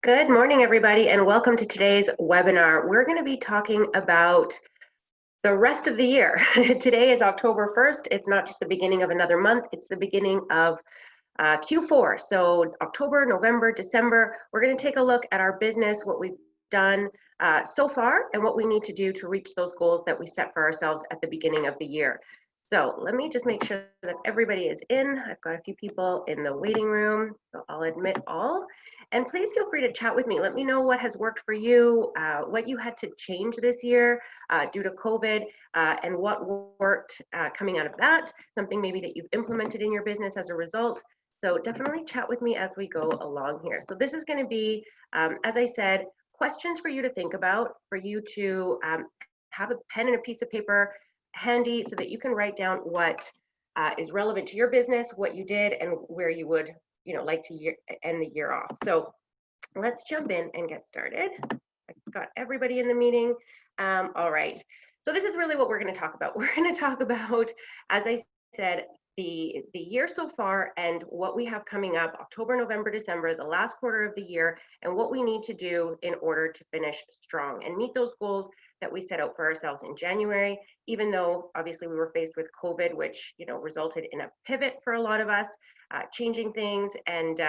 Good morning, everybody, and welcome to today's webinar. We're going to be talking about the rest of the year. Today is October 1st. It's not just the beginning of another month, it's the beginning of Q4. So October, November, December, we're going to take a look at our business, what we've done so far, and what we need to do to reach those goals that we set for ourselves at the beginning of the year. So let me just make sure that everybody is in. I've got a few people in the waiting room, so I'll admit all. And please feel free to chat with me. Let me know what has worked for you, what you had to change this year due to COVID, and what worked coming out of that, something maybe that you've implemented in your business as a result. So definitely chat with me as we go along here. So this is going to be, as I said, questions for you to think about, for you to have a pen and a piece of paper handy so that you can write down what is relevant to your business, what you did, and where you would, like to end the year off. So let's jump in and get started. I've got everybody in the meeting. All right. So this is really what we're going to talk about. We're going to talk about, as I said, the year so far and what we have coming up, October, November, December, the last quarter of the year, and what we need to do in order to finish strong and meet those goals that we set out for ourselves in January, even though obviously we were faced with COVID, which resulted in a pivot for a lot of us, changing things and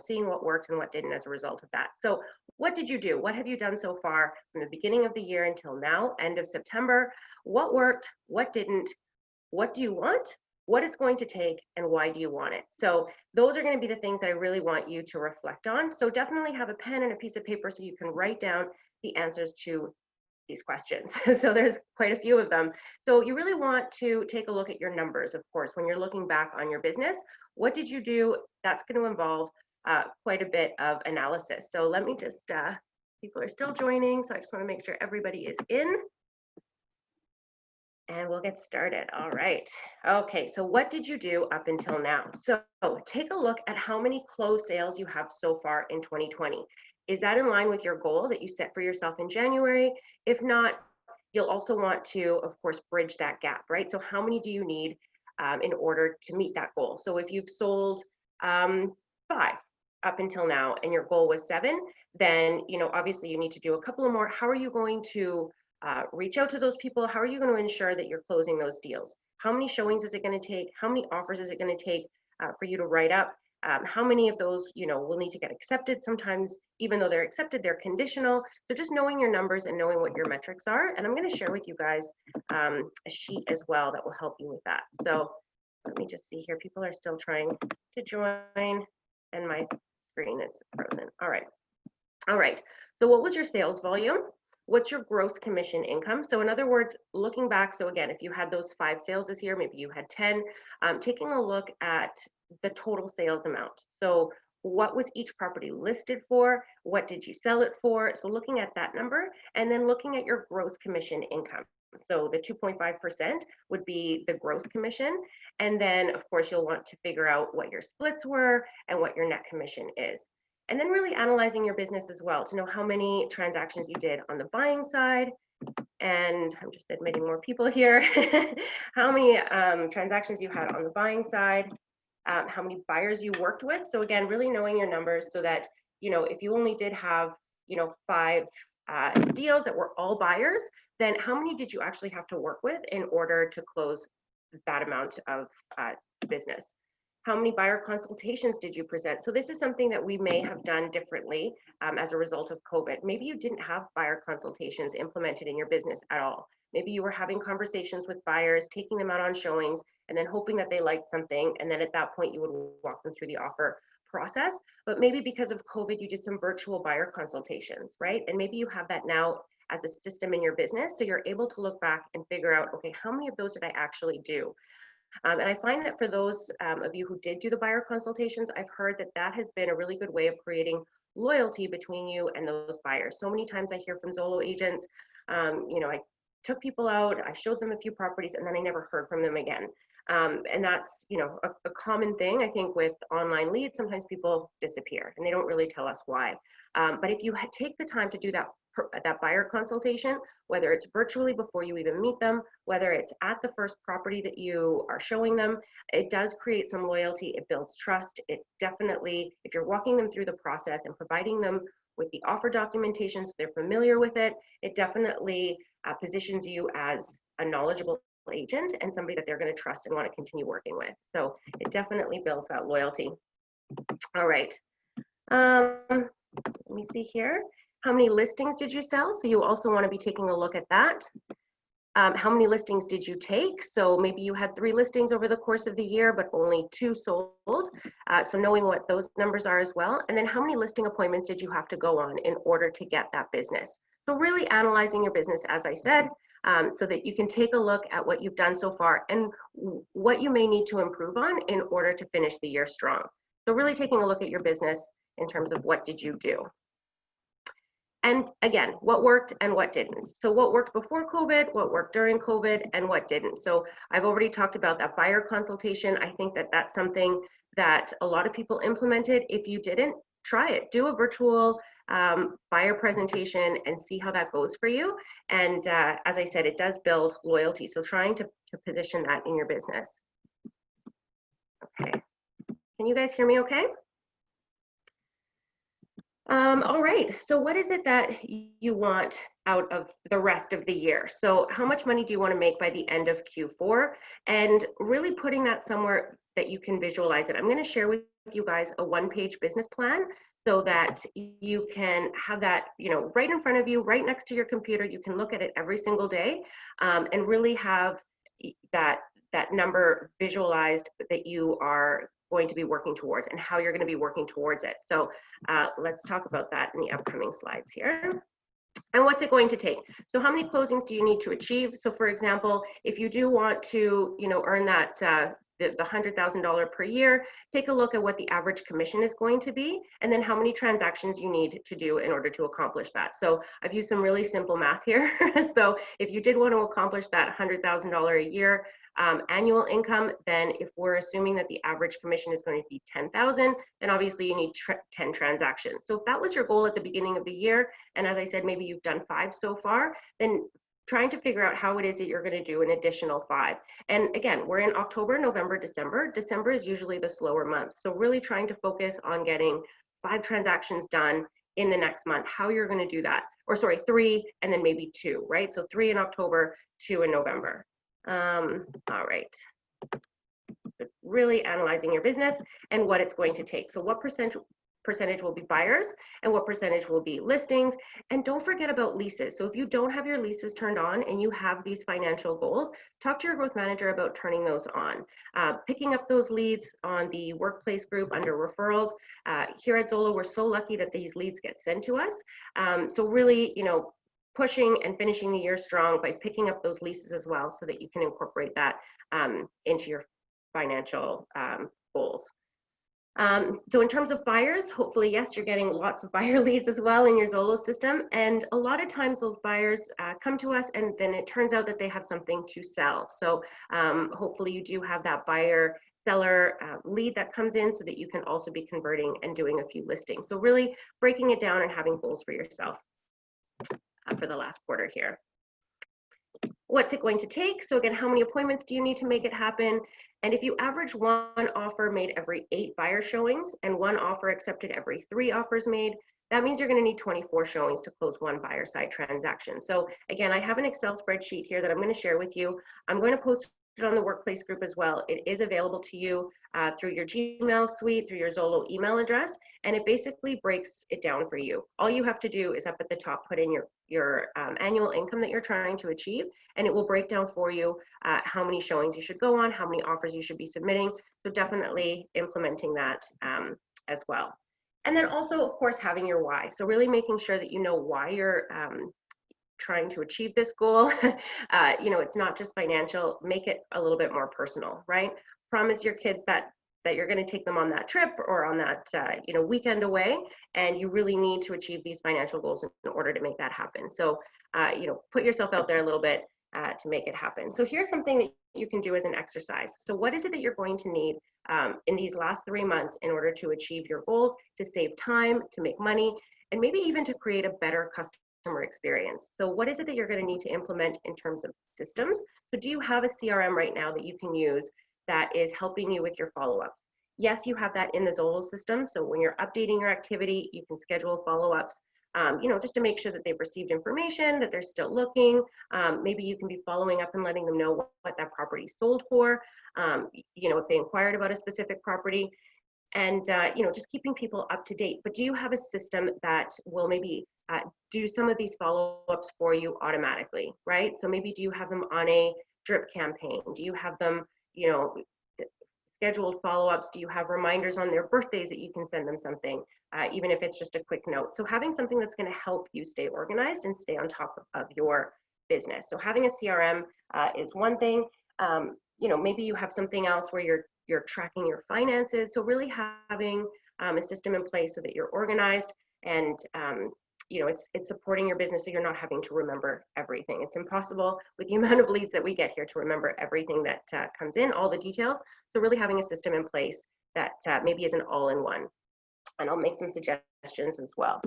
seeing what worked and what didn't as a result of that. So what did you do? What have you done so far from the beginning of the year until now, end of September? What worked? What didn't? What do you want? What it's going to take, and why do you want it? So those are going to be the things that I really want you to reflect on. So definitely have a pen and a piece of paper so you can write down the answers to these questions. So there's quite a few of them. So you really want to take a look at your numbers, of course, when you're looking back on your business. What did you do? That's going to involve quite a bit of analysis. So let me just, people are still joining, so I just want to make sure everybody is in. And we'll get started. All right. Okay, so what did you do up until now? So take a look at how many closed sales you have so far in 2020. Is that in line with your goal that you set for yourself in January? If not, you'll also want to, of course, bridge that gap, right? So how many do you need in order to meet that goal? So if you've sold 5 up until now and your goal was 7, then, obviously you need to do a couple of more. How are you going to reach out to those people? How are you going to ensure that you're closing those deals? How many showings is it going to take? How many offers is it going to take for you to write up? How many of those, will need to get accepted? Sometimes, even though they're accepted, they're conditional. So just knowing your numbers and knowing what your metrics are. And I'm going to share with you guys a sheet as well that will help you with that. So let me just see here. People are still trying to join and my screen is frozen. All right. All right. So what was your sales volume? What's your gross commission income? So in other words, looking back, so again, if you had those 5 sales this year, maybe you had 10, taking a look at the total sales amount. So what was each property listed for? What did you sell it for? So looking at that number and then looking at your gross commission income. So the 2.5% would be the gross commission. And then of course, you'll want to figure out what your splits were and what your net commission is. And then really analyzing your business as well to know how many transactions you did on the buying side. And I'm just admitting more people here. How many transactions you had on the buying side, how many buyers you worked with. So again, really knowing your numbers so that, if you only did have, 5 deals that were all buyers, then how many did you actually have to work with in order to close that amount of business? How many buyer consultations did you present? So this is something that we may have done differently as a result of COVID. Maybe you didn't have buyer consultations implemented in your business at all. Maybe you were having conversations with buyers, taking them out on showings, and then hoping that they liked something. And then at that point, you would walk them through the offer process. But maybe because of COVID, you did some virtual buyer consultations, right? And maybe you have that now as a system in your business. So you're able to look back and figure out, okay, how many of those did I actually do? And I find that for those of you who did do the buyer consultations, I've heard that that has been a really good way of creating loyalty between you and those buyers. So many times I hear from Zolo agents, I took people out, I showed them a few properties, and then I never heard from them again. And that's, a common thing, I think, with online leads. Sometimes people disappear and they don't really tell us why. But if you take the time to do that buyer consultation, whether it's virtually before you even meet them, whether it's at the first property that you are showing them, it does create some loyalty. It builds trust. It definitely, if you're walking them through the process and providing them with the offer documentation so they're familiar with it, it definitely positions you as a knowledgeable agent and somebody that they're going to trust and want to continue working with. So it definitely builds that loyalty. All right. Let me see here. How many listings did you sell? So you also want to be taking a look at that. How many listings did you take? So maybe you had 3 listings over the course of the year, but only 2 sold. So knowing what those numbers are as well. And then how many listing appointments did you have to go on in order to get that business? So really analyzing your business, as I said, so that you can take a look at what you've done so far and what you may need to improve on in order to finish the year strong. So really taking a look at your business in terms of what did you do. And again, what worked and what didn't. So what worked before COVID, what worked during COVID, and what didn't. So I've already talked about that buyer consultation. I think that that's something that a lot of people implemented. If you didn't, try it. Do a virtual buyer presentation and see how that goes for you. And as I said, it does build loyalty. So trying to position that in your business. Okay. Can you guys hear me okay? All right, so what is it that you want out of the rest of the year? So how much money do you want to make by the end of Q4? And really putting that somewhere that you can visualize it. I'm going to share with you guys a 1-page business plan so that you can have that, right in front of you, right next to your computer. You can look at it every single day and really have that number visualized that you are going to be working towards and how you're going to be working towards it. So let's talk about that in the upcoming slides here. And what's it going to take? So how many closings do you need to achieve? So for example, if you do want to, earn that the $100,000 per year, take a look at what the average commission is going to be, and then how many transactions you need to do in order to accomplish that. So I've used some really simple math here. So if you did want to accomplish that $100,000 a year annual income, then if we're assuming that the average commission is going to be 10,000, then obviously you need 10 transactions. So if that was your goal at the beginning of the year, and as I said, maybe you've done 5 so far, then trying to figure out how it is that you're going to do an additional 5. And again, we're in October, November, December. December is usually the slower month. So really trying to focus on getting 5 transactions done in the next month, how you're going to do that. Or sorry, 3 and then maybe 2, right? So 3 in October, 2 in November. All right. So really analyzing your business and what it's going to take. So what percentage will be buyers and what percentage will be listings. And don't forget about leases. So if you don't have your leases turned on and you have these financial goals, talk to your growth manager about turning those on. Picking up those leads on the workplace group under referrals. Here at Zolo, we're so lucky that these leads get sent to us. So really, pushing and finishing the year strong by picking up those leases as well so that you can incorporate that into your financial goals. So in terms of buyers, hopefully, yes, you're getting lots of buyer leads as well in your Zolo system. And a lot of times those buyers come to us and then it turns out that they have something to sell. So hopefully you do have that buyer seller lead that comes in so that you can also be converting and doing a few listings. So really breaking it down and having goals for yourself for the last quarter here. What's it going to take? So again, how many appointments do you need to make it happen? And if you average 1 offer made every 8 buyer showings and 1 offer accepted every 3 offers made, that means you're going to need 24 showings to close 1 buyer side transaction. So again, I have an Excel spreadsheet here that I'm going to share with you. I'm going to post it on the workplace group as well. It is available to you through your Gmail suite, through your Zolo email address, and it basically breaks it down for you. All you have to do is up at the top put in your annual income that you're trying to achieve, and it will break down for you how many showings you should go on, how many offers you should be submitting. So definitely implementing that as well. And then also, of course, having your why. So really making sure that you know why you're trying to achieve this goal. It's not just financial. Make it a little bit more personal, right? Promise your kids that you're going to take them on that trip or on that weekend away, and you really need to achieve these financial goals in order to make that happen. So put yourself out there a little bit to make it happen. So here's something that you can do as an exercise. So what is it that you're going to need in these last 3 months in order to achieve your goals, to save time, to make money, and maybe even to create a better customer experience? So what is it that you're going to need to implement in terms of systems? So do you have a CRM right now that you can use that is helping you with your follow-ups? Yes, you have that in the Zolo system. So when you're updating your activity, you can schedule follow-ups, just to make sure that they've received information, that they're still looking. Maybe you can be following up and letting them know what that property sold for, if they inquired about a specific property, and just keeping people up to date. But do you have a system that will maybe do some of these follow-ups for you automatically, right? So maybe do you have them on a drip campaign? Do you have them, scheduled follow-ups? Do you have reminders on their birthdays that you can send them something, even if it's just a quick note? So having something that's going to help you stay organized and stay on top of your business. So having a CRM is one thing. Maybe you have something else where you're tracking your finances. So really having a system in place so that you're organized and it's supporting your business, so you're not having to remember everything. It's impossible with the amount of leads that we get here to remember everything that comes in, all the details. So really having a system in place that maybe is an all-in-one. And I'll make some suggestions as well.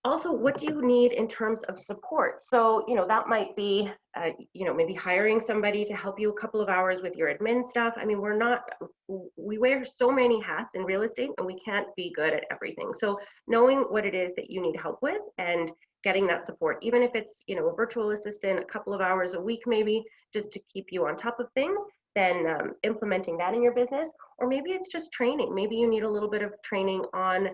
Also, what do you need in terms of support? So, that might be, maybe hiring somebody to help you a couple of hours with your admin stuff. I mean, we wear so many hats in real estate and we can't be good at everything. So knowing what it is that you need help with and getting that support, even if it's, a virtual assistant, a couple of hours a week, maybe just to keep you on top of things, then implementing that in your business. Or maybe it's just training. Maybe you need a little bit of training on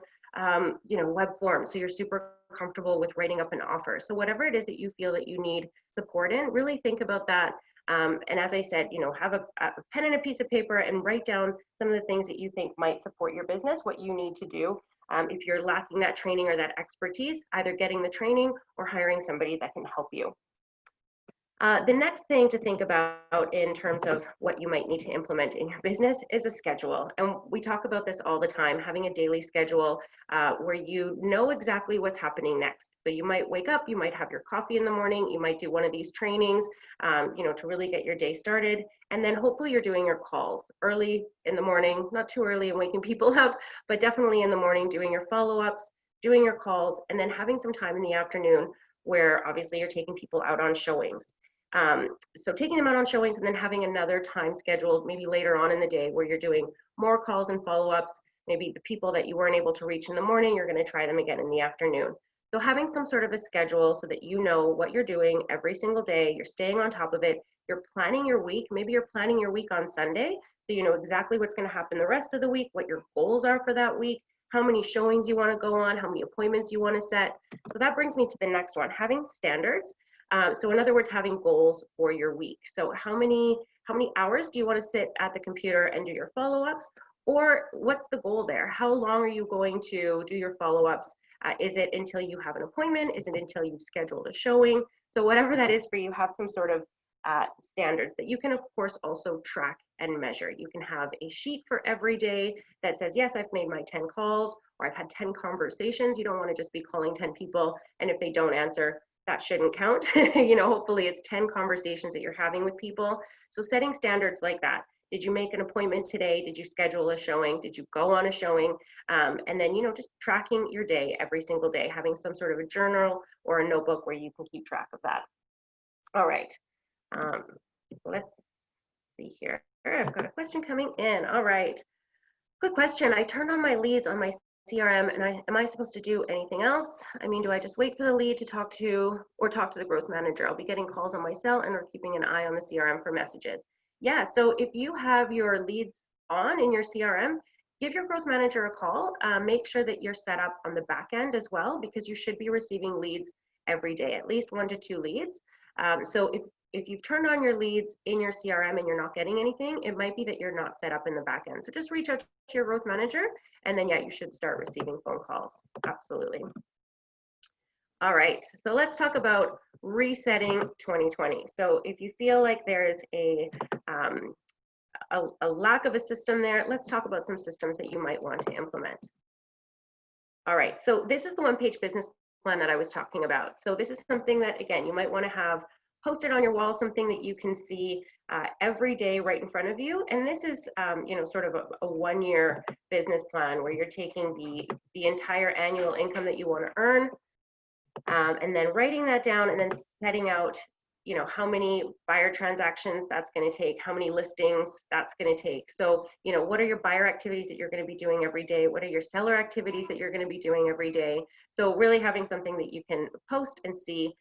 web forms, so you're super comfortable with writing up an offer. So whatever it is that you feel that you need support in, really think about that. And as I said, have a pen and a piece of paper and write down some of the things that you think might support your business, what you need to do. If you're lacking that training or that expertise, either getting the training or hiring somebody that can help you. The next thing to think about in terms of what you might need to implement in your business is a schedule. And we talk about this all the time, having a daily schedule where you know exactly what's happening next. So you might wake up, you might have your coffee in the morning, you might do one of these trainings, to really get your day started. And then hopefully you're doing your calls early in the morning, not too early and waking people up, but definitely in the morning doing your follow-ups, doing your calls, and then having some time in the afternoon where obviously you're taking people out on showings. So taking them out on showings and then having another time scheduled, maybe later on in the day, where you're doing more calls and follow-ups. Maybe the people that you weren't able to reach in the morning, you're going to try them again in the afternoon. So having some sort of a schedule so that you know what you're doing every single day, you're staying on top of it, you're planning your week. Maybe you're planning your week on Sunday, so you know exactly what's going to happen the rest of the week, what your goals are for that week, how many showings you want to go on, how many appointments you want to set. So that brings me to the next one, having standards. So in other words, having goals for your week. So how many hours do you want to sit at the computer and do your follow-ups? Or what's the goal there? How long are you going to do your follow-ups? Is it until you have an appointment? Is it until you've scheduled a showing? So whatever that is for you, have some sort of standards that you can, of course, also track and measure. You can have a sheet for every day that says, yes, I've made my 10 calls, or I've had 10 conversations. You don't want to just be calling 10 people, and if they don't answer, that shouldn't count. Hopefully it's 10 conversations that you're having with people. So setting standards like that. Did you make an appointment today? Did you schedule a showing? Did you go on a showing? And then, just tracking your day every single day, having some sort of a journal or a notebook where you can keep track of that. All right. Let's see here. I've got a question coming in. All right. Good question. I turned on my leads on my CRM, and am I supposed to do anything else? I mean, do I just wait for the lead to talk to the growth manager? I'll be getting calls on my cell and we're keeping an eye on the CRM for messages. Yeah, so if you have your leads on in your CRM, give your growth manager a call. Make sure that you're set up on the back end as well, because you should be receiving leads every day, at least 1 to 2 leads. So if you've turned on your leads in your CRM and you're not getting anything, it might be that you're not set up in the back end. So just reach out to your growth manager, and then, yeah, you should start receiving phone calls. Absolutely. All right, so let's talk about resetting 2020. So if you feel like there's a lack of a system there, let's talk about some systems that you might want to implement. All right, so this is the one-page business plan that I was talking about. So this is something that, again, you might want to have post it on your wall, something that you can see every day right in front of you. And this is, sort of a 1-year business plan where you're taking the entire annual income that you want to earn, and then writing that down and then setting out, how many buyer transactions that's going to take, how many listings that's going to take. So, what are your buyer activities that you're going to be doing every day? What are your seller activities that you're going to be doing every day? So really having something that you can post and see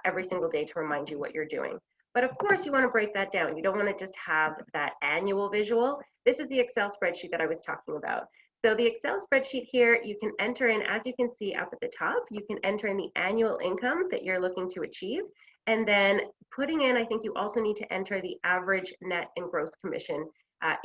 every single day to remind you what you're doing. But of course, you want to break that down. You don't want to just have that annual visual. This is the Excel spreadsheet that I was talking about. So the Excel spreadsheet here, you can enter in, as you can see up at the top, you can enter in the annual income that you're looking to achieve. And then putting in, I think you also need to enter the average net and gross commission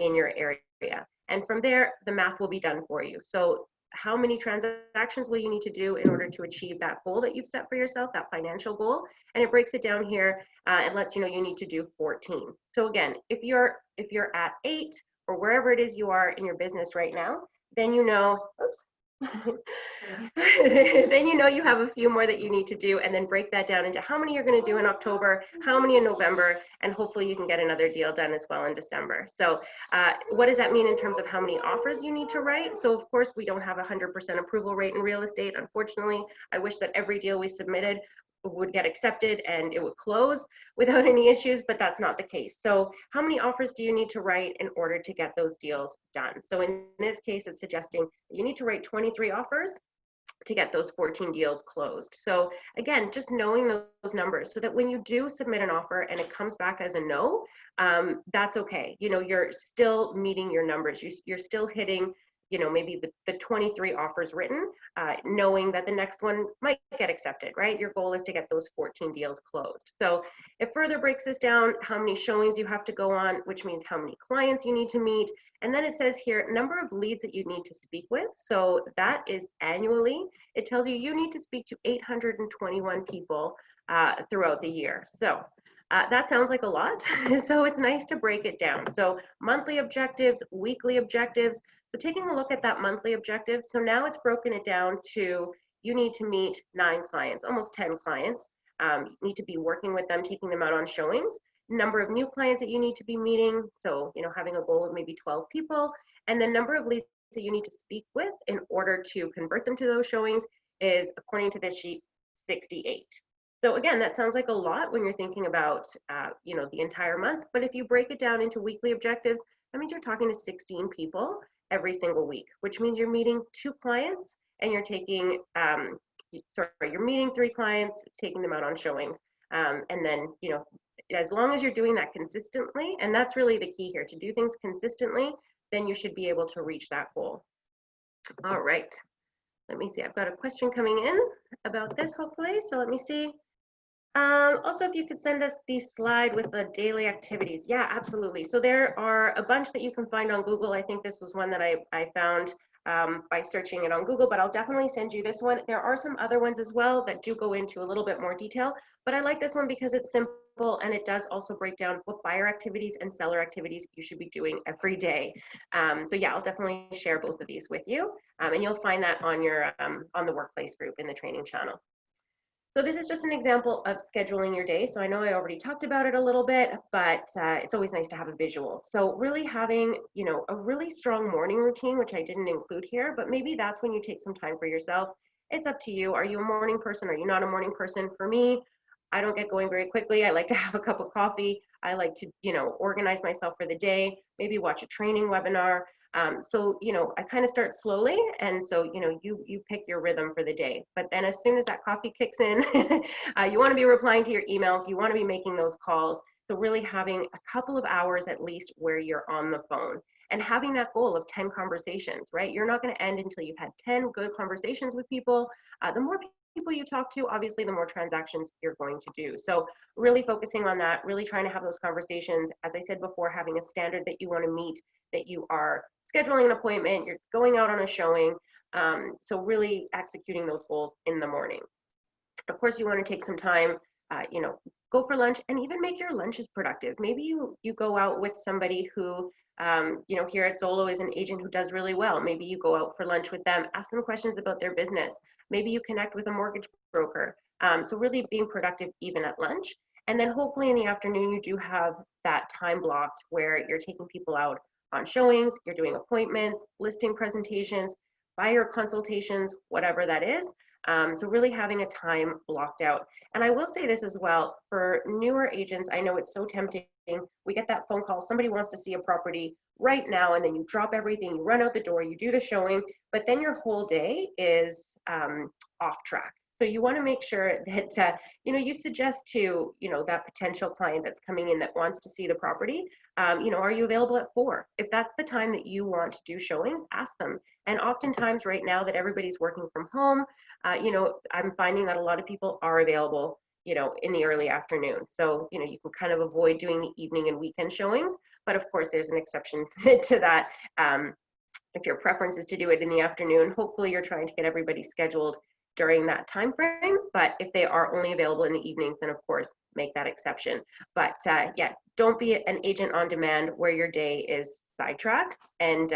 in your area. And from there, the math will be done for you. So how many transactions will you need to do in order to achieve that goal that you've set for yourself, that financial goal? And it breaks it down here and lets you know you need to do 14. So again, if you're at 8 or wherever it is you are in your business right now, then then you have a few more that you need to do, and then break that down into how many you're going to do in October, how many in November, and hopefully you can get another deal done as well in December. So what does that mean in terms of how many offers you need to write? So of course we don't have a 100% approval rate in real estate, unfortunately. I wish that every deal we submitted would get accepted and it would close without any issues, but that's not the case. So how many offers do you need to write in order to get those deals done? So in this case, it's suggesting you need to write 23 offers to get those 14 deals closed. So again, just knowing those numbers so that when you do submit an offer and it comes back as a no, that's okay. You're still meeting your numbers. You're still hitting maybe the 23 offers written, knowing that the next one might get accepted, right? Your goal is to get those 14 deals closed. So it further breaks this down, how many showings you have to go on, which means how many clients you need to meet. And then it says here, number of leads that you need to speak with. So that is annually. It tells you you need to speak to 821 people throughout the year. So that sounds like a lot. So it's nice to break it down. So monthly objectives, weekly objectives. So taking a look at that monthly objective, so now it's broken it down to you need to meet 9 clients, almost 10 clients. You need to be working with them, taking them out on showings. Number of new clients that you need to be meeting, so having a goal of maybe 12 people, and the number of leads that you need to speak with in order to convert them to those showings is, according to this sheet, 68. So again, that sounds like a lot when you're thinking about the entire month, but if you break it down into weekly objectives, that means you're talking to 16 people every single week, which means you're meeting 2 clients and you're taking, you're meeting 3 clients, taking them out on showings. And then, as long as you're doing that consistently, and that's really the key here, to do things consistently, then you should be able to reach that goal. All right, let me see, I've got a question coming in about this, hopefully. So let me see. Also, if you could send us the slide with the daily activities. Yeah, absolutely. So there are a bunch that you can find on Google. I think this was one that I found by searching it on Google, but I'll definitely send you this one. There are some other ones as well that do go into a little bit more detail, but I like this one because it's simple and it does also break down what buyer activities and seller activities you should be doing every day. So yeah, I'll definitely share both of these with you, and you'll find that on your on the workplace group in the training channel. So this is just an example of scheduling your day. So I know I already talked about it a little bit, but it's always nice to have a visual. So really having, a really strong morning routine, which I didn't include here, but maybe that's when you take some time for yourself. It's up to you. Are you a morning person? Are you not a morning person? For me, I don't get going very quickly. I like to have a cup of coffee. I like to, organize myself for the day, maybe watch a training webinar. So, I kind of start slowly. And so, you pick your rhythm for the day. But then as soon as that coffee kicks in, you want to be replying to your emails. You want to be making those calls. So really having a couple of hours at least where you're on the phone and having that goal of 10 conversations, right? You're not going to end until you've had 10 good conversations with people. The more people you talk to, obviously, the more transactions you're going to do. So really focusing on that, really trying to have those conversations. As I said before, having a standard that you want to meet, that you are scheduling an appointment, you're going out on a showing. So really executing those goals in the morning. Of course, you want to take some time, go for lunch and even make your lunches productive. Maybe you go out with somebody who, here at Zolo is an agent who does really well. Maybe you go out for lunch with them, ask them questions about their business. Maybe you connect with a mortgage broker. So really being productive even at lunch. And then hopefully in the afternoon, you do have that time blocked where you're taking people out on showings, you're doing appointments, listing presentations, buyer consultations, whatever that is. So really having a time blocked out. And I will say this as well, for newer agents, I know it's so tempting. We get that phone call, somebody wants to see a property right now, and then you drop everything, you run out the door, you do the showing, but then your whole day is off track. So you want to make sure that you suggest to that potential client that's coming in that wants to see the property, are you available at 4? If that's the time that you want to do showings, ask them. And oftentimes right now that everybody's working from home, I'm finding that a lot of people are available in the early afternoon. So, you can kind of avoid doing the evening and weekend showings, but of course there's an exception to that. If your preference is to do it in the afternoon, hopefully you're trying to get everybody scheduled during that time frame. But if they are only available in the evenings, then of course make that exception. But yeah, don't be an agent on demand where your day is sidetracked and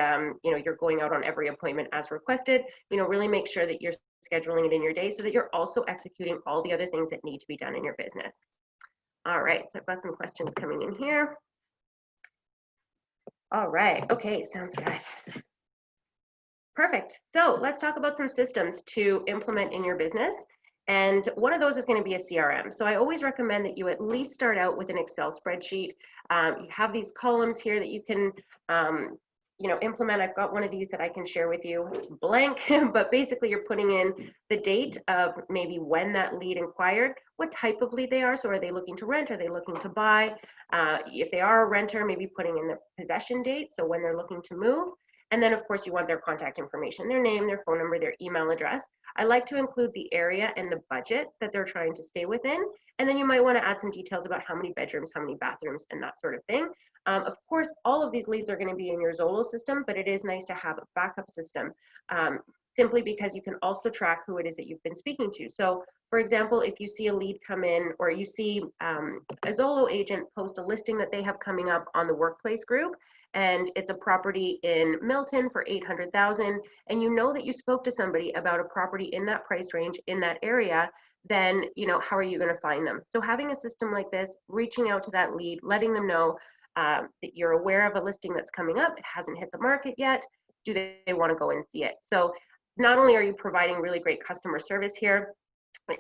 you're going out on every appointment as requested. Really make sure that you're scheduling it in your day so that you're also executing all the other things that need to be done in your business. All right, so I've got some questions coming in here. All right, okay, sounds good. Perfect. So let's talk about some systems to implement in your business. And one of those is going to be a CRM. So I always recommend that you at least start out with an Excel spreadsheet. You have these columns here that you can, implement. I've got one of these that I can share with you. It's blank, but basically you're putting in the date of maybe when that lead inquired, what type of lead they are. So are they looking to rent? Are they looking to buy? If they are a renter, maybe putting in the possession date, so when they're looking to move. And then of course you want their contact information, their name, their phone number, their email address. I like to include the area and the budget that they're trying to stay within. And then you might want to add some details about how many bedrooms, how many bathrooms, and that sort of thing. Of course, all of these leads are going to be in your Zolo system, but it is nice to have a backup system, simply because you can also track who it is that you've been speaking to. So for example, if you see a lead come in, or you see a Zolo agent post a listing that they have coming up on the workplace group, and it's a property in Milton for 800,000, and you know that you spoke to somebody about a property in that price range in that area, then how are you going to find them? So having a system like this, reaching out to that lead, letting them know that you're aware of a listing that's coming up, it hasn't hit the market yet, do they want to go and see it? So not only are you providing really great customer service here, but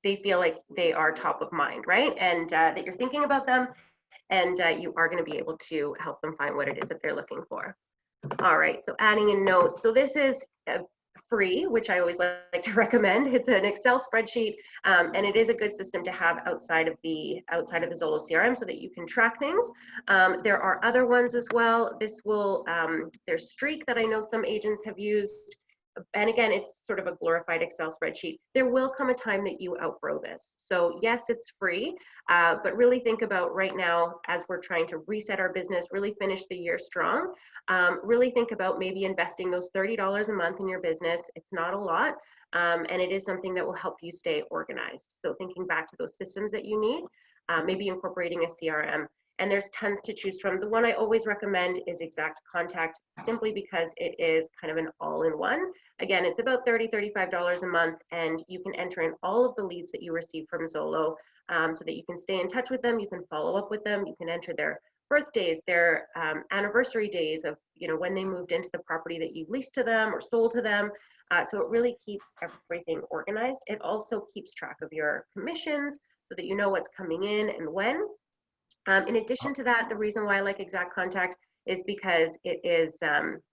they feel like they are top of mind, right? And that you're thinking about them, and you are going to be able to help them find what it is that they're looking for. All right, so adding in notes. So this is free, which I always like to recommend. It's an Excel spreadsheet, and it is a good system to have outside of the Zolo CRM so that you can track things. There are other ones as well. There's Streak that I know some agents have used. And again, it's sort of a glorified Excel spreadsheet. There will come a time that you outgrow this. So yes, it's free, but really think about right now as we're trying to reset our business, really finish the year strong. Really think about maybe investing those $30 a month in your business. It's not a lot, and it is something that will help you stay organized. So thinking back to those systems that you need, maybe incorporating a CRM. And there's tons to choose from. The one I always recommend is Exact Contact, simply because it is kind of an all-in-one. Again, it's about $30, $35 a month, and you can enter in all of the leads that you receive from Zolo, so that you can stay in touch with them, you can follow up with them, you can enter their birthdays, their anniversary days of when they moved into the property that you leased to them or sold to them. So it really keeps everything organized. It also keeps track of your commissions so that you know what's coming in and when. In addition to that, the reason why I like Exact Contact is because it is,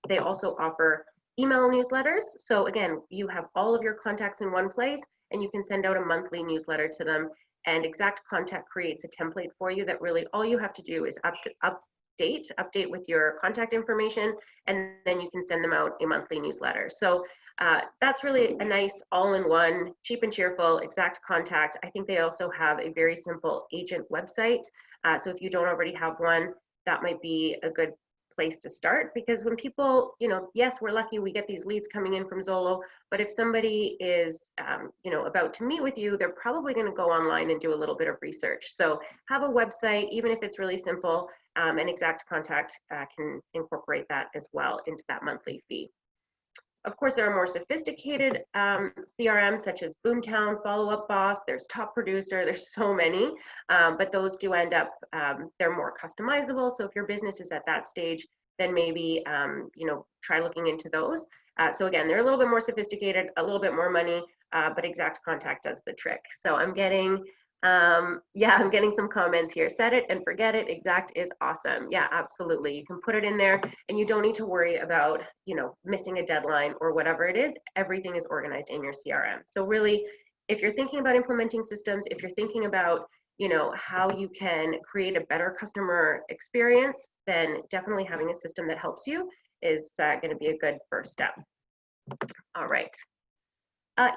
they also offer email newsletters. So again, you have all of your contacts in one place, and you can send out a monthly newsletter to them. And Exact Contact creates a template for you that really all you have to do is update with your contact information, and then you can send them out a monthly newsletter. So that's really a nice all-in-one, cheap and cheerful Exact Contact. I think they also have a very simple agent website. So if you don't already have one, that might be a good place to start, because when people, yes, we're lucky we get these leads coming in from Zolo, but if somebody is, about to meet with you, they're probably going to go online and do a little bit of research. So have a website, even if it's really simple, and Exact Contact can incorporate that as well into that monthly fee. Of course, there are more sophisticated CRMs such as Boomtown, Follow Up Boss, there's Top Producer, there's so many, but those do end up, they're more customizable. So if your business is at that stage, then maybe, try looking into those. So again, they're a little bit more sophisticated, a little bit more money, but Exact Contact does the trick. So I'm getting, I'm getting some comments here. Set it and forget it. Exact is awesome. Yeah, absolutely. You can put it in there and you don't need to worry about, missing a deadline or whatever it is. Everything is organized in your CRM. So really, if you're thinking about implementing systems, if you're thinking about, how you can create a better customer experience, then definitely having a system that helps you is going to be a good first step. All right.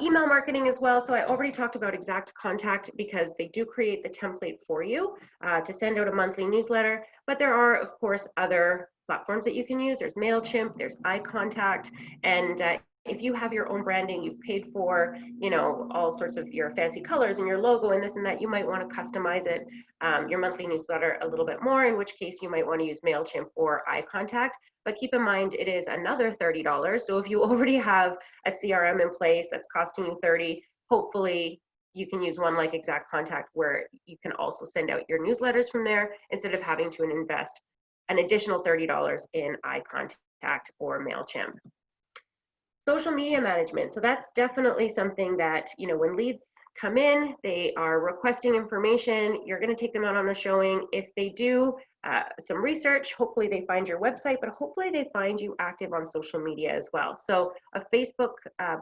Email marketing as well. So I already talked about Exact Contact because they do create the template for you to send out a monthly newsletter. But there are, of course, other platforms that you can use. There's MailChimp, there's iContact, and if you have your own branding, you've paid for, all sorts of your fancy colors and your logo and this and that, you might want to customize it, your monthly newsletter a little bit more, in which case you might want to use MailChimp or iContact. But keep in mind, it is another $30. So if you already have a CRM in place that's costing you $30, hopefully you can use one like Exact Contact where you can also send out your newsletters from there instead of having to invest an additional $30 in iContact or MailChimp. Social media management. So that's definitely something that, when leads come in, they are requesting information, you're going to take them out on a showing. If they do some research, hopefully they find your website, but hopefully they find you active on social media as well. So a Facebook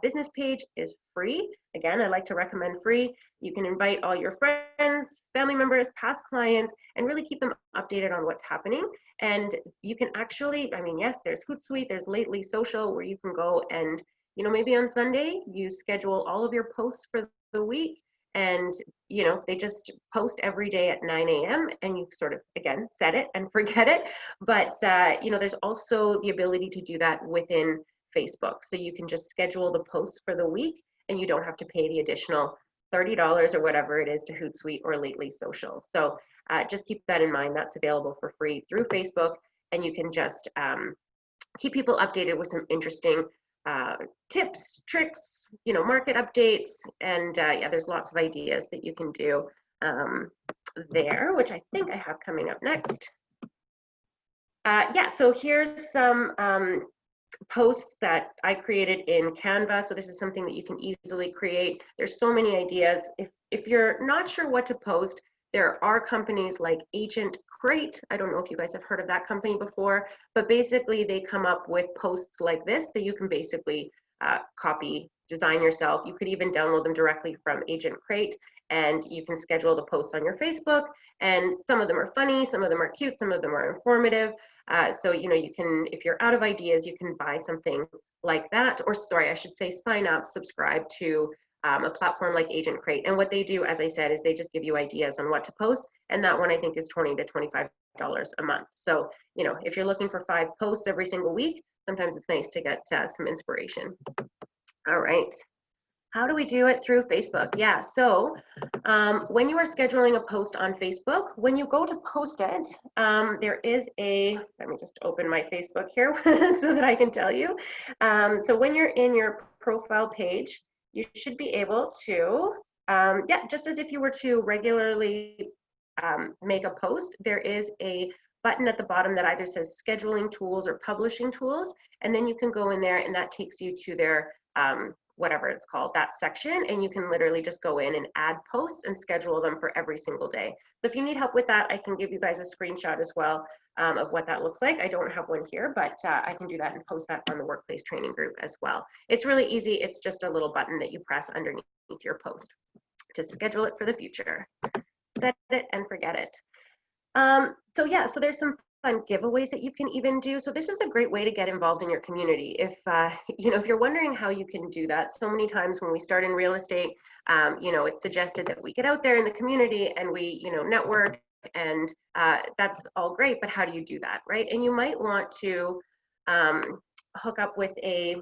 business page is free. Again, I like to recommend free. You can invite all your friends, family members, past clients, and really keep them updated on what's happening. And you can actually, yes, there's Hootsuite, there's Lately Social, where you can go and, maybe on Sunday, you schedule all of your posts for the week, and, they just post every day at 9 a.m. and you sort of, again, set it and forget it. But, there's also the ability to do that within Facebook. So you can just schedule the posts for the week and you don't have to pay the additional $30 or whatever it is to Hootsuite or Lately Social. So just keep that in mind. That's available for free through Facebook, and you can just keep people updated with some interesting tips, tricks, market updates, and there's lots of ideas that you can do there, which I think I have coming up next. So here's some posts that I created in Canva. So this is something that you can easily create. There's so many ideas. If you're not sure what to post, there are companies like Agent Crate. I don't know if you guys have heard of that company before, but basically they come up with posts like this that you can basically copy, design yourself. You could even download them directly from Agent Crate, and you can schedule the post on your Facebook. And some of them are funny, some of them are cute, some of them are informative. So, you can, if you're out of ideas, you can buy something like that, or sorry, I should say sign up, subscribe to a platform like Agent Crate. And what they do, as I said, is they just give you ideas on what to post. And that one I think is $20 to $25 a month. So, if you're looking for 5 posts every single week, sometimes it's nice to get some inspiration. All right. How do we do it through Facebook? Yeah, so when you are scheduling a post on Facebook, when you go to post it, there is let me just open my Facebook here so that I can tell you. So when you're in your profile page, you should be able to, just as if you were to regularly make a post, there is a button at the bottom that either says scheduling tools or publishing tools, and then you can go in there and that takes you to their whatever it's called, that section, and you can literally just go in and add posts and schedule them for every single day. So if you need help with that, I can give you guys a screenshot as well of what that looks like. I don't have one here, but I can do that and post that on the workplace training group as well. It's really easy. It's just a little button that you press underneath your post to schedule it for the future. Set it and forget it. So there's some fun giveaways that you can even do. So this is a great way to get involved in your community. If if you're wondering how you can do that, so many times when we start in real estate, it's suggested that we get out there in the community and we, network, and that's all great, but how do you do that, right? And you might want to hook up with a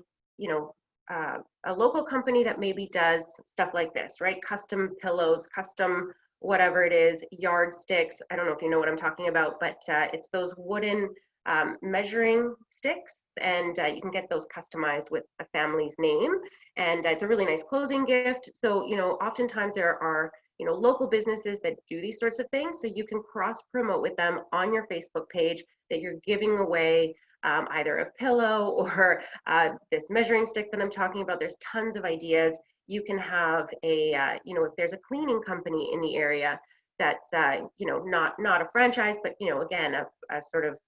local company that maybe does stuff like this, right? Custom pillows, custom whatever it is, yardsticks. I don't know if you know what I'm talking about, but it's those wooden measuring sticks, and you can get those customized with a family's name. And it's a really nice closing gift. So, oftentimes there are, local businesses that do these sorts of things. So you can cross promote with them on your Facebook page that you're giving away either a pillow or this measuring stick that I'm talking about. There's tons of ideas. You can have if there's a cleaning company in the area that's, not a franchise, but, again, a sort of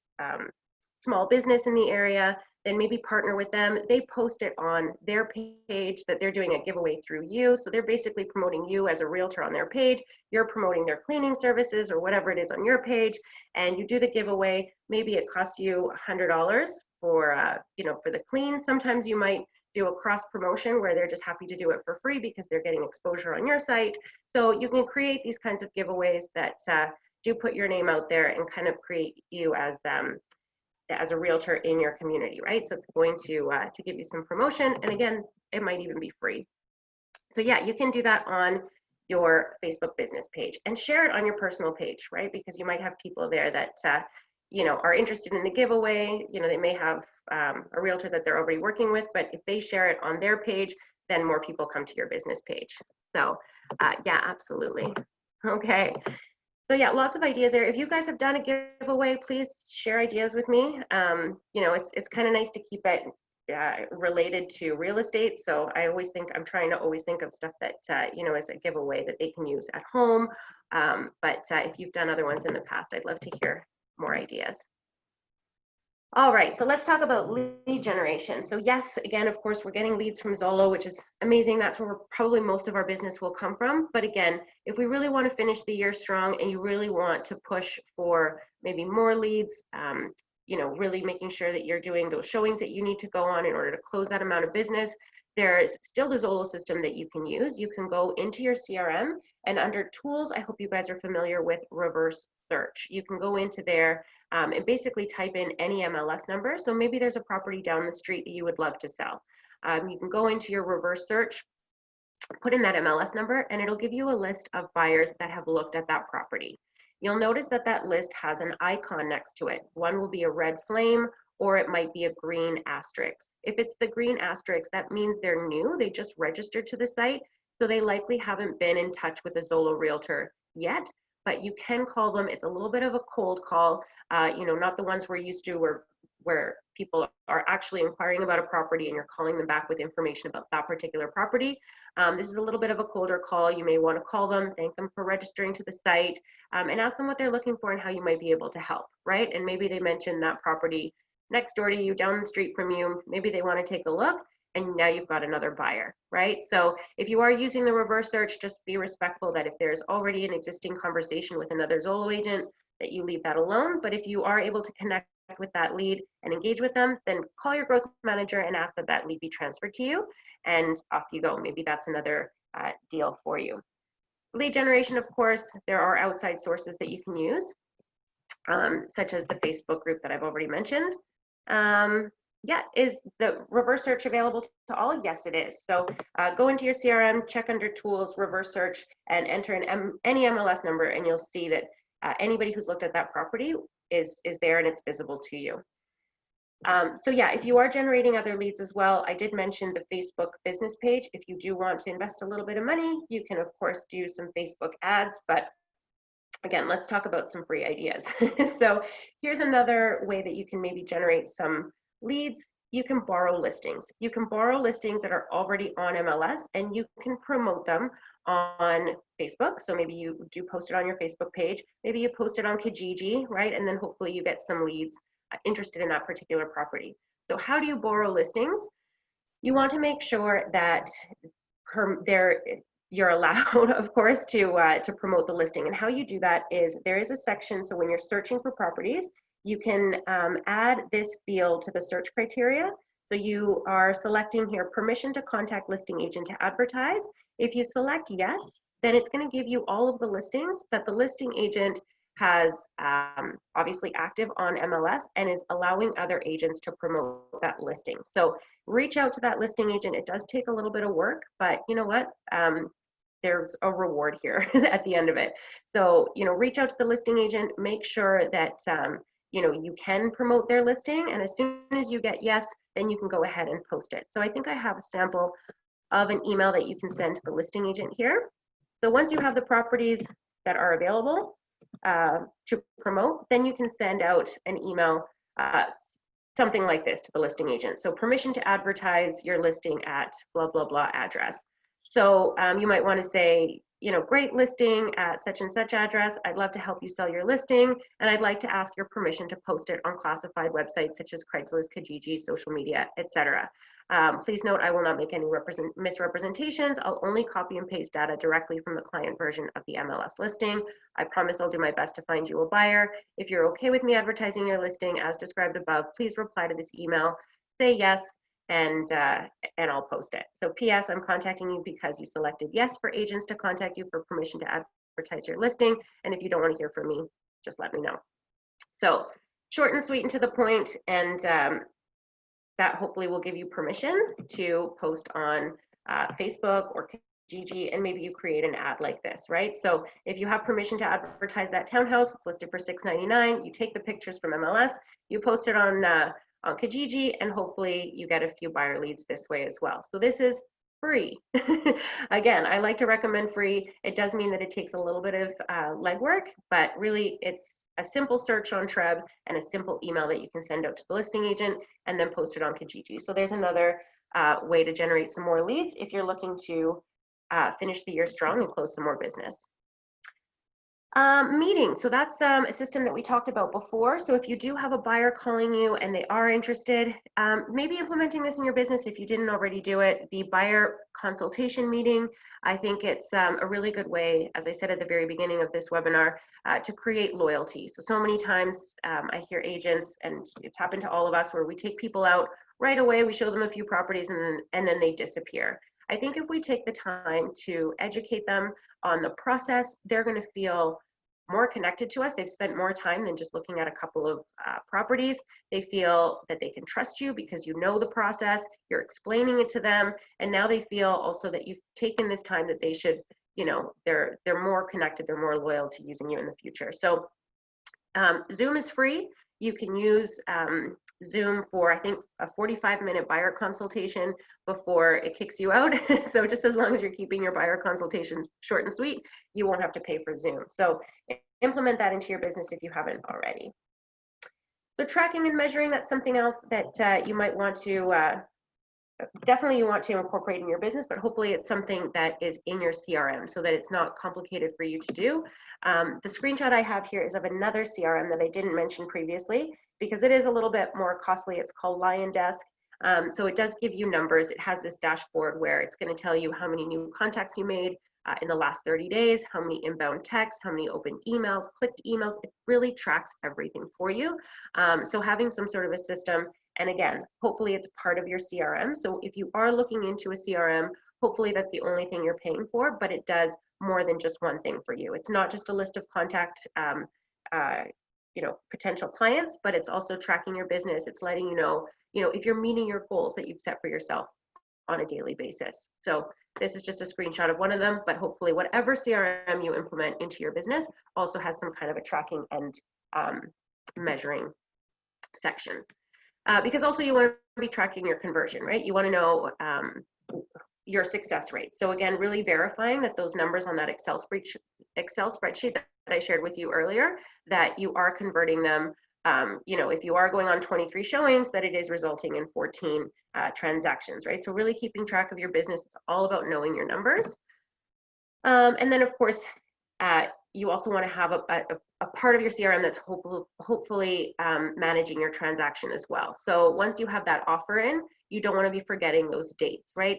small business in the area, then maybe partner with them. They post it on their page that they're doing a giveaway through you. So they're basically promoting you as a realtor on their page. You're promoting their cleaning services or whatever it is on your page, and you do the giveaway. Maybe it costs you $100 for the clean. Sometimes you might do a cross promotion where they're just happy to do it for free because they're getting exposure on your site. So you can create these kinds of giveaways that do put your name out there and kind of create you as a realtor in your community, right? So it's going to give you some promotion, and again, it might even be free. So yeah, you can do that on your Facebook business page and share it on your personal page, right? Because you might have people there that are interested in the giveaway. They may have a realtor that they're already working with, but if they share it on their page, then more people come to your business page. So yeah, absolutely. Okay. So yeah, lots of ideas there. If you guys have done a giveaway, please share ideas with me. It's kind of nice to keep it related to real estate. So I'm trying to always think of stuff that, is a giveaway that they can use at home. But if you've done other ones in the past, I'd love to hear more ideas. All right, so let's talk about lead generation. So yes, again, of course, we're getting leads from Zolo, which is amazing. That's where probably most of our business will come from. But again, if we really want to finish the year strong and you really want to push for maybe more leads, really making sure that you're doing those showings that you need to go on in order to close that amount of business, there's still the Zolo system that you can use. You can go into your CRM, and under tools, I hope you guys are familiar with reverse search. You can go into there and basically type in any MLS number. So maybe there's a property down the street that you would love to sell. You can go into your reverse search, put in that MLS number, and it'll give you a list of buyers that have looked at that property. You'll notice that that list has an icon next to it. One will be a red flame, or it might be a green asterisk. If it's the green asterisk, that means they're new. They just registered to the site, so they likely haven't been in touch with a Zolo realtor yet, but you can call them. It's a little bit of a cold call, not the ones we're used to where people are actually inquiring about a property and you're calling them back with information about that particular property. This is a little bit of a colder call. You may want to call them, thank them for registering to the site, and ask them what they're looking for and how you might be able to help, right? And maybe they mentioned that property next door to you, down the street from you. Maybe they want to take a look, and now you've got another buyer, right? So if you are using the reverse search, just be respectful that if there's already an existing conversation with another Zolo agent, that you leave that alone. But if you are able to connect with that lead and engage with them, then call your growth manager and ask that that lead be transferred to you, and off you go. Maybe that's another deal for you. Lead generation, of course, there are outside sources that you can use, such as the Facebook group that I've already mentioned. Is the reverse search available to all? Yes, it is. So go into your CRM, check under tools, reverse search, and enter any MLS number, and you'll see that anybody who's looked at that property is there and it's visible to you. So yeah, if you are generating other leads as well, I did mention the Facebook business page. If you do want to invest a little bit of money, you can of course do some Facebook ads, but again, let's talk about some free ideas. So here's another way that you can maybe generate some leads. You can borrow listings. You can borrow listings that are already on MLS, and you can promote them on Facebook. So maybe you do post it on your Facebook page. Maybe you post it on Kijiji, right? And then hopefully you get some leads interested in that particular property. So how do you borrow listings? You want to make sure that you're allowed, of course, to promote the listing. And how you do that is there is a section. So when you're searching for properties, you can add this field to the search criteria. So you are selecting here permission to contact listing agent to advertise. If you select yes, then it's going to give you all of the listings that the listing agent has obviously active on MLS and is allowing other agents to promote that listing. So reach out to that listing agent. It does take a little bit of work, but you know what? There's a reward here at the end of it. So, reach out to the listing agent, make sure that you can promote their listing, and as soon as you get yes, then you can go ahead and post it. So I think I have a sample of an email that you can send to the listing agent here. So once you have the properties that are available to promote, then you can send out an email, something like this to the listing agent. So permission to advertise your listing at blah, blah, blah address. So you might want to say, great listing at such and such address. I'd love to help you sell your listing, and I'd like to ask your permission to post it on classified websites such as Craigslist, Kijiji, social media, etc. Please note, I will not make any misrepresentations. I'll only copy and paste data directly from the client version of the MLS listing. I promise I'll do my best to find you a buyer. If you're okay with me advertising your listing as described above, please reply to this email, say yes, and I'll post it. So PS, I'm contacting you because you selected yes for agents to contact you for permission to advertise your listing. And if you don't want to hear from me, just let me know. So short and sweet and to the point, and that hopefully will give you permission to post on Facebook or Kijiji, and maybe you create an ad like this, right? So if you have permission to advertise that townhouse, it's listed for $699. You take the pictures from MLS, you post it on Kijiji, and hopefully you get a few buyer leads this way as well. So this is free. Again, I like to recommend free. It does mean that it takes a little bit of legwork, but really it's a simple search on Treb and a simple email that you can send out to the listing agent and then post it on Kijiji. So there's another way to generate some more leads if you're looking to finish the year strong and close some more business. Meetings. So that's a system that we talked about before. So if you do have a buyer calling you and they are interested, maybe implementing this in your business if you didn't already do it, the buyer consultation meeting, I think it's a really good way, as I said at the very beginning of this webinar, to create loyalty. So many times I hear agents, and it's happened to all of us, where we take people out right away, we show them a few properties, and then they disappear. I think if we take the time to educate them on the process, they're going to feel more connected to us. They've spent more time than just looking at a couple of properties. They feel that they can trust you because you know the process, you're explaining it to them, and now they feel also that you've taken this time that they should, they're more connected, they're more loyal to using you in the future. So Zoom is free. You can use Zoom for, I think, a 45-minute buyer consultation before it kicks you out. So just as long as you're keeping your buyer consultations short and sweet, you won't have to pay for Zoom. So implement that into your business if you haven't already. So tracking and measuring, that's something else that you might want to, definitely you want to incorporate in your business, but hopefully it's something that is in your CRM so that it's not complicated for you to do. The screenshot I have here is of another CRM that I didn't mention previously because it is a little bit more costly. It's called Lion Desk. So it does give you numbers. It has this dashboard where it's going to tell you how many new contacts you made in the last 30 days, how many inbound texts, how many open emails, clicked emails. It really tracks everything for you. So having some sort of a system, and again, hopefully it's part of your CRM. So if you are looking into a CRM, hopefully that's the only thing you're paying for, but it does more than just one thing for you. It's not just a list of contact potential clients, but it's also tracking your business. It's letting you know, if you're meeting your goals that you've set for yourself on a daily basis. So this is just a screenshot of one of them, but hopefully whatever CRM you implement into your business also has some kind of a tracking and measuring section. Because also you want to be tracking your conversion, right? You want to know your success rate. So again, really verifying that those numbers on that Excel spreadsheet that I shared with you earlier, that you are converting them. If you are going on 23 showings, that it is resulting in 14 transactions, right? So really keeping track of your business. It's all about knowing your numbers. And then of course, you also want to have a part of your CRM that's hopefully managing your transaction as well. So once you have that offer in, you don't want to be forgetting those dates, right?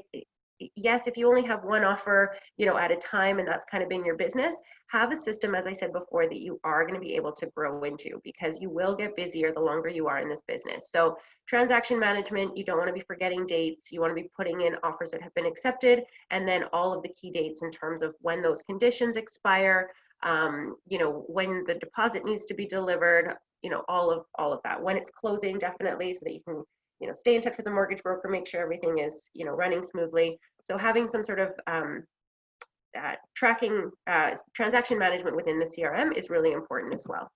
Yes, if you only have one offer, at a time, and that's kind of been your business, have a system, as I said before, that you are going to be able to grow into, because you will get busier the longer you are in this business. So transaction management, you don't want to be forgetting dates. You want to be putting in offers that have been accepted, and then all of the key dates in terms of when those conditions expire, when the deposit needs to be delivered, all of that, when it's closing, definitely, so that you can stay in touch with the mortgage broker, make sure everything is, running smoothly. So having some sort of tracking, transaction management within the CRM is really important as well.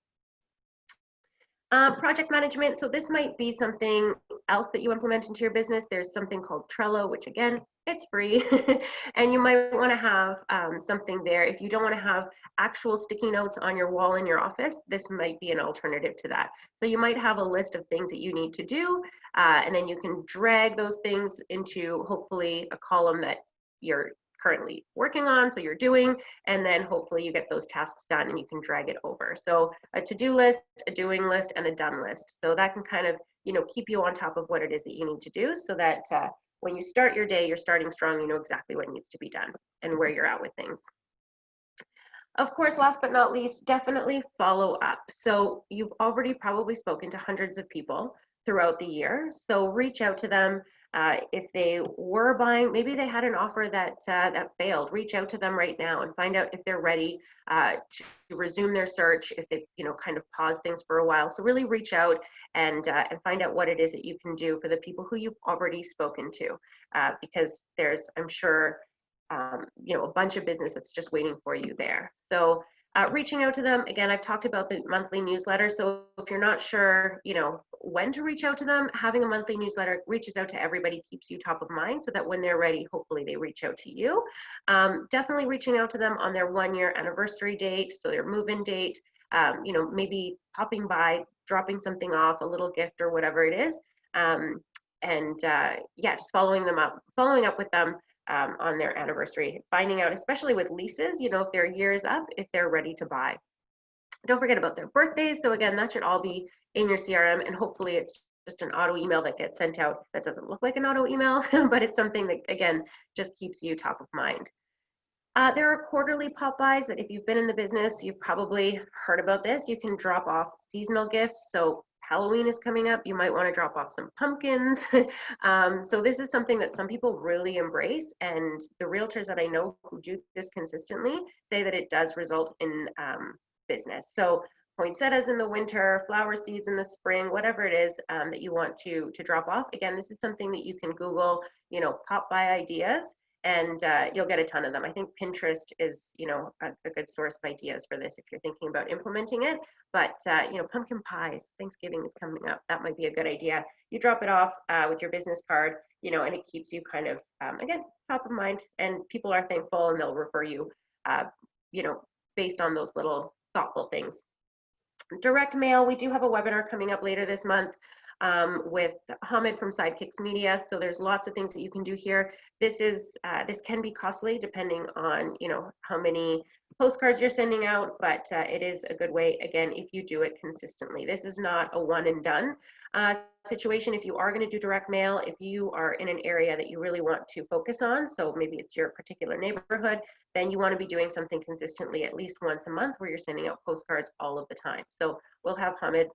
Project management. So this might be something else that you implement into your business. There's something called Trello, which again, it's free. And you might want to have something there. If you don't want to have actual sticky notes on your wall in your office, this might be an alternative to that. So you might have a list of things that you need to do, and then you can drag those things into hopefully a column that you're currently working on, so you're doing, and then hopefully you get those tasks done and you can drag it over. So a to-do list, a doing list, and a done list. So that can kind of, keep you on top of what it is that you need to do, so that when you start your day, you're starting strong, you know exactly what needs to be done and where you're at with things. Of course, last but not least, definitely follow up. So you've already probably spoken to hundreds of people throughout the year. So reach out to them. If they were buying, maybe they had an offer that failed. Reach out to them right now and find out if they're ready to resume their search. If they've kind of paused things for a while. So really reach out and find out what it is that you can do for the people who you've already spoken to, because there's, I'm sure, a bunch of business that's just waiting for you there. So reaching out to them, again, I've talked about the monthly newsletter. So if you're not sure, when to reach out to them, having a monthly newsletter reaches out to everybody, keeps you top of mind, so that when they're ready, hopefully they reach out to you. Definitely reaching out to them on their 1-year anniversary date, so their move-in date, maybe popping by, dropping something off, a little gift or whatever it is. Yeah, just following up with them on their anniversary, finding out, especially with leases, if their year is up, if they're ready to buy. Don't forget about their birthdays. So again, that should all be in your CRM, and hopefully it's just an auto email that gets sent out that doesn't look like an auto email, but it's something that, again, just keeps you top of mind. There are quarterly pop-bys that if you've been in the business, you've probably heard about this. You can drop off seasonal gifts. So Halloween is coming up, you might want to drop off some pumpkins. So this is something that some people really embrace, and the realtors that I know who do this consistently say that it does result in business. So poinsettias in the winter, flower seeds in the spring, whatever it is that you want to drop off. Again, this is something that you can Google, pop by ideas, and you'll get a ton of them. I think Pinterest is, a good source of ideas for this if you're thinking about implementing it. But, pumpkin pies, Thanksgiving is coming up. That might be a good idea. You drop it off with your business card, and it keeps you kind of, again, top of mind, and people are thankful and they'll refer you, based on those little thoughtful things. Direct mail, we do have a webinar coming up later this month with Hamid from Sidekicks Media. So there's lots of things that you can do here. This can be costly depending on how many postcards you're sending out, but it is a good way, again, if you do it consistently. This is not a one and done situation. If you are going to do direct mail, if you are in an area that you really want to focus on, so maybe it's your particular neighborhood, then you want to be doing something consistently at least once a month where you're sending out postcards all of the time. So we'll have Hamid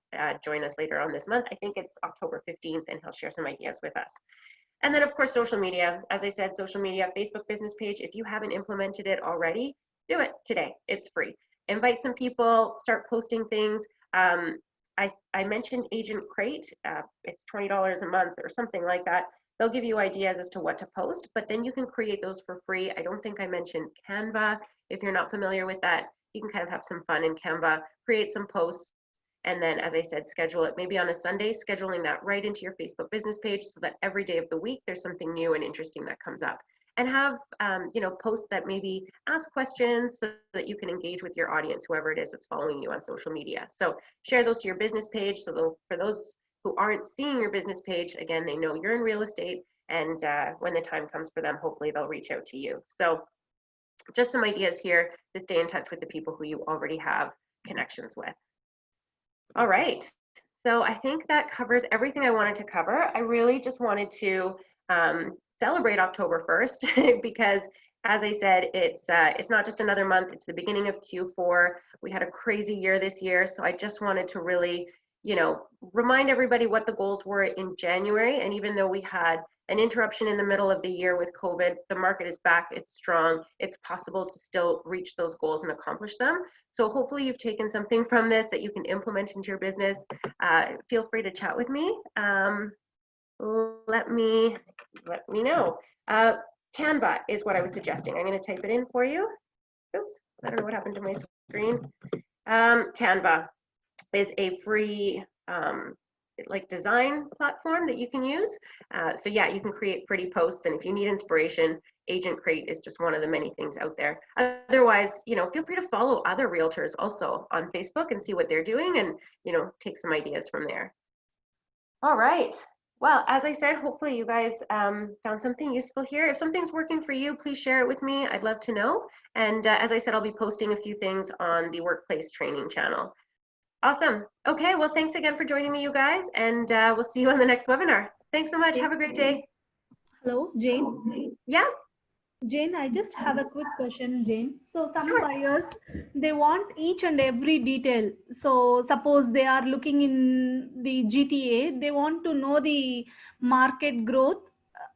join us later on this month. I think it's October 15th, and he'll share some ideas with us. And then, of course, social media. As I said, social media, Facebook business page. If you haven't implemented it already, do it today. It's free. Invite some people, start posting things. I mentioned Agent Crate. It's $20 a month or something like that. They'll give you ideas as to what to post, but then you can create those for free. I don't think I mentioned Canva. If you're not familiar with that, you can kind of have some fun in Canva, create some posts, and then, as I said, schedule it maybe on a Sunday, scheduling that right into your Facebook business page so that every day of the week there's something new and interesting that comes up. And have posts that maybe ask questions so that you can engage with your audience, whoever it is that's following you on social media. So share those to your business page, so for those who aren't seeing your business page, again, they know you're in real estate, and when the time comes for them, hopefully they'll reach out to you. So just some ideas here to stay in touch with the people who you already have connections with. All right, so I think that covers everything I wanted to cover. I really just wanted to celebrate October 1st because, as I said, it's not just another month, it's the beginning of Q4. We had a crazy year this year, so I just wanted to really, remind everybody what the goals were in January. And even though we had an interruption in the middle of the year with COVID, the market is back, it's strong, it's possible to still reach those goals and accomplish them. So hopefully you've taken something from this that you can implement into your business. Feel free to chat with me. Let me know. Canva is what I was suggesting. I'm going to type it in for you. Oops, I don't know what happened to my screen. Canva is a free like design platform that you can use. So yeah, you can create pretty posts, and if you need inspiration, Agent Crate is just one of the many things out there. Otherwise, feel free to follow other realtors also on Facebook and see what they're doing, and take some ideas from there. All right. Well, as I said, hopefully you guys found something useful here. If something's working for you, please share it with me. I'd love to know. And as I said, I'll be posting a few things on the workplace training channel. Awesome. Okay, well, thanks again for joining me, you guys, and we'll see you on the next webinar. Thanks so much. Have a great day. Hello, Jane. Yeah, Jane, I just have a quick question, Jane. So some sure. buyers, they want each and every detail. So suppose they are looking in the GTA, they want to know the market growth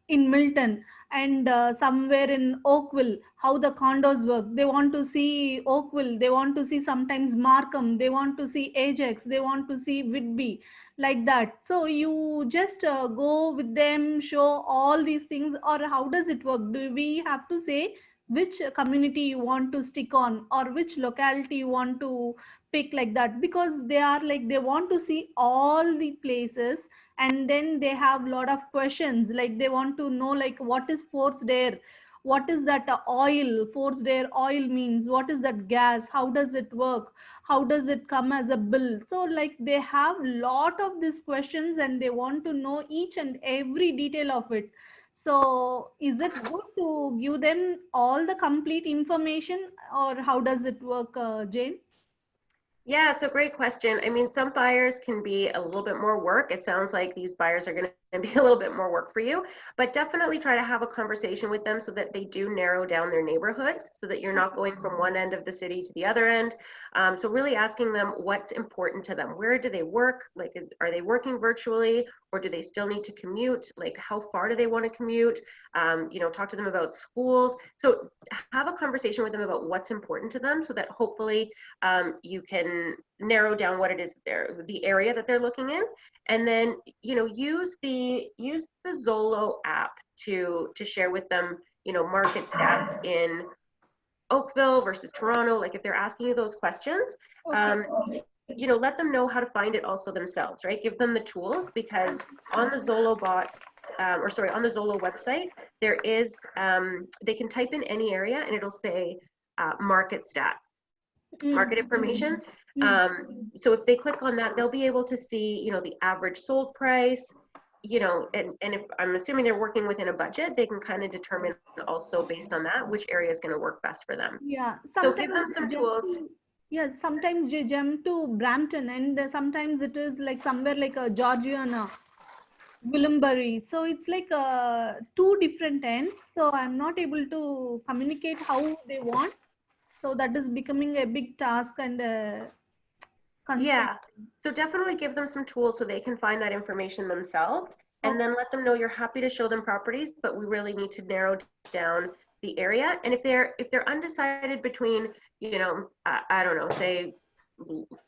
in Milton and somewhere in Oakville, how the condos work. They want to see Oakville, they want to see sometimes Markham, they want to see Ajax, they want to see Whitby, like that. So you just go with them, show all these things, or how does it work? Do we have to say which community you want to stick on or which locality you want to pick, like that? Because they are like they want to see all the places, and then they have a lot of questions, like they want to know like what is forced air, what is that oil, forced air oil means, what is that gas, how does it work, how does it come as a bill? So like they have lot of these questions and they want to know each and every detail of it. So is it good to give them all the complete information, or how does it work, Jane? Yeah, so great question. I mean, some buyers can be a little bit more work. It sounds like these buyers are going to be a little bit more work for you, but definitely try to have a conversation with them so that they do narrow down their neighborhoods so that you're not going from one end of the city to the other end. So really asking them what's important to them. Where do they work? Like, are they working virtually, or do they still need to commute? Like, how far do they want to commute? Talk to them about schools. So have a conversation with them about what's important to them so that hopefully you can narrow down what it is the area that they're looking in, and then use the Zolo app to share with them market stats in Oakville versus Toronto. Like if they're asking you those questions, Okay. let them know how to find it also themselves, right? Give them the tools, because on the Zolo bot, on the Zolo website, there is, they can type in any area and it'll say market stats, Mm. market information. Mm. So if they click on that, they'll be able to see, the average sold price, and if I'm assuming they're working within a budget, they can kind of determine also based on that which area is going to work best for them. Yeah, So give sometimes them some they jump tools. to, yeah, sometimes they jump to Brampton, and sometimes it is like somewhere like a Georgiana, Willambury. So it's like two different ends. So I'm not able to communicate how they want. So that is becoming a big task and constraint. Yeah. So definitely give them some tools so they can find that information themselves, and Okay. then let them know you're happy to show them properties, but we really need to narrow down the area. And if they're undecided between, I don't know, say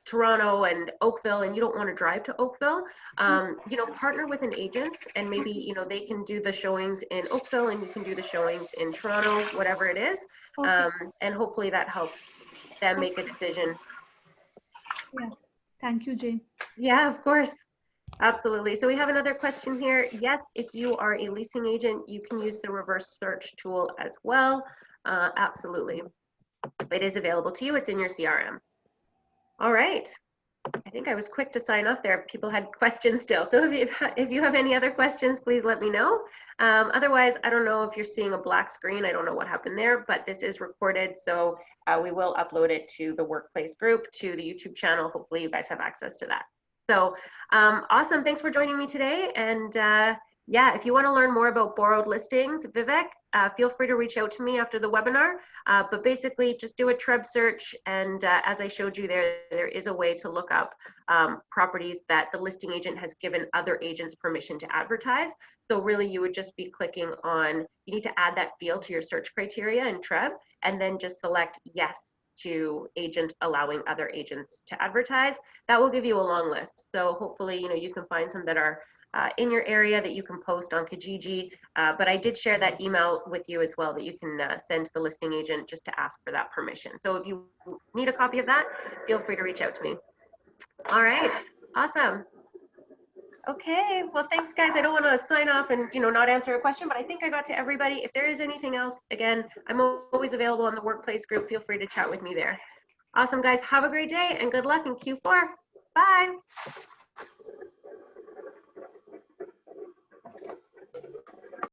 Toronto and Oakville, and you don't want to drive to Oakville, partner with an agent, and maybe, they can do the showings in Oakville and you can do the showings in Toronto, whatever it is. Okay. And hopefully that helps them make a Okay. decision. Yeah. Thank you, Jane. Yeah, of course. Absolutely. So we have another question here. Yes, if you are a leasing agent, you can use the reverse search tool as well. Absolutely. It is available to you. It's in your CRM. All right. I think I was quick to sign off there. People had questions still. So if you have any other questions, please let me know. Otherwise, I don't know if you're seeing a black screen. I don't know what happened there, but this is recorded. So we will upload it to the workplace group, to the YouTube channel. Hopefully you guys have access to that. So awesome. Thanks for joining me today. And yeah, if you want to learn more about borrowed listings, Vivek, feel free to reach out to me after the webinar. But basically, just do a TREB search. And as I showed you there is a way to look up properties that the listing agent has given other agents permission to advertise. So really, you would just be clicking on, you need to add that field to your search criteria in TREB, and then just select yes to agent allowing other agents to advertise. That will give you a long list. So hopefully, you can find some that are in your area that you can post on Kijiji. But I did share that email with you as well that you can send to the listing agent just to ask for that permission. So if you need a copy of that, feel free to reach out to me. All right. Awesome. Okay, well, thanks guys. I don't want to sign off and, not answer a question, but I think I got to everybody. If there is anything else, again, I'm always available on the workplace group. Feel free to chat with me there. Awesome, guys. Have a great day and good luck in Q4. Bye.